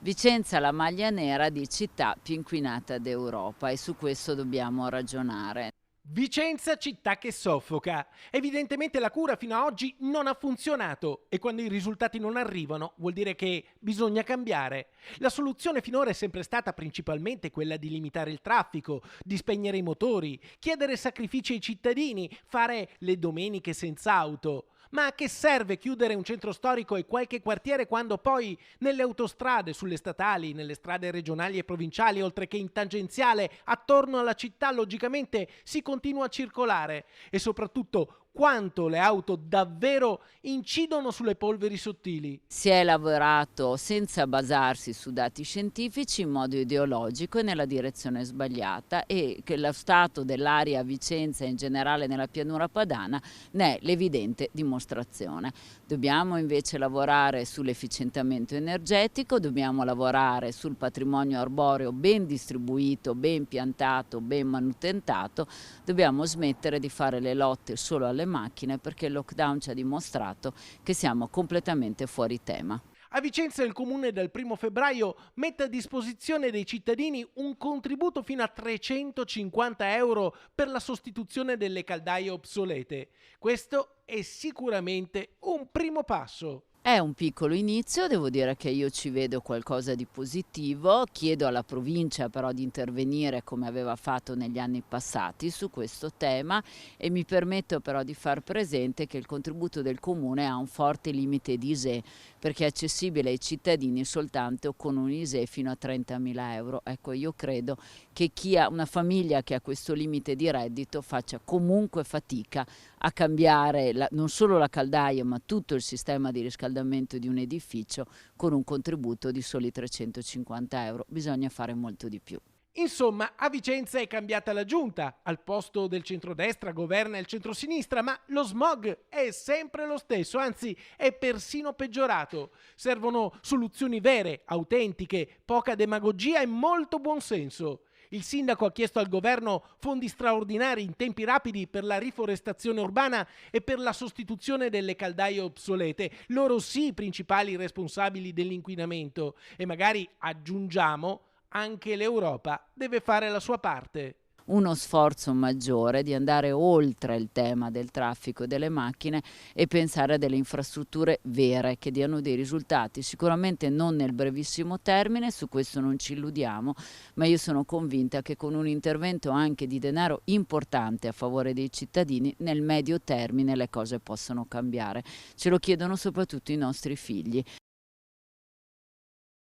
Vicenza la maglia nera di città più inquinata d'Europa e su questo dobbiamo ragionare. Vicenza città che soffoca. Evidentemente la cura fino ad oggi non ha funzionato e quando i risultati non arrivano vuol dire che bisogna cambiare. La soluzione finora è sempre stata principalmente quella di limitare il traffico, di spegnere i motori, chiedere sacrifici ai cittadini, fare le domeniche senza auto. Ma a che serve chiudere un centro storico e qualche quartiere quando poi nelle autostrade, sulle statali, nelle strade regionali e provinciali, oltre che in tangenziale, attorno alla città logicamente si continua a circolare? E soprattutto quanto le auto davvero incidono sulle polveri sottili? Si è lavorato senza basarsi su dati scientifici in modo ideologico e nella direzione sbagliata e che lo stato dell'aria a Vicenza e in generale nella pianura padana ne è l'evidente dimostrazione. Dobbiamo invece lavorare sull'efficientamento energetico, dobbiamo lavorare sul patrimonio arboreo ben distribuito, ben piantato, ben manutentato, dobbiamo smettere di fare le lotte solo alle macchine perché il lockdown ci ha dimostrato che siamo completamente fuori tema. A Vicenza il comune dal 1° febbraio mette a disposizione dei cittadini un contributo fino a 350 euro per la sostituzione delle caldaie obsolete. Questo è sicuramente un primo passo. È un piccolo inizio, devo dire che io ci vedo qualcosa di positivo, chiedo alla provincia però di intervenire come aveva fatto negli anni passati su questo tema e mi permetto però di far presente che il contributo del comune ha un forte limite di ISEE perché è accessibile ai cittadini soltanto con un ISEE fino a 30.000 euro. Ecco, io credo che una famiglia che ha questo limite di reddito faccia comunque fatica a cambiare non solo la caldaia ma tutto il sistema di riscaldamento di un edificio con un contributo di soli 350 euro. Bisogna fare molto di più. Insomma, a Vicenza è cambiata la giunta, al posto del centrodestra governa il centrosinistra, ma lo smog è sempre lo stesso, anzi è persino peggiorato. Servono soluzioni vere, autentiche, poca demagogia e molto buonsenso. Il sindaco ha chiesto al governo fondi straordinari in tempi rapidi per la riforestazione urbana e per la sostituzione delle caldaie obsolete, loro sì i principali responsabili dell'inquinamento. E magari aggiungiamo anche l'Europa deve fare la sua parte. Uno sforzo maggiore di andare oltre il tema del traffico delle macchine e pensare a delle infrastrutture vere che diano dei risultati, sicuramente non nel brevissimo termine, su questo non ci illudiamo, ma io sono convinta che con un intervento anche di denaro importante a favore dei cittadini, nel medio termine le cose possono cambiare. Ce lo chiedono soprattutto i nostri figli.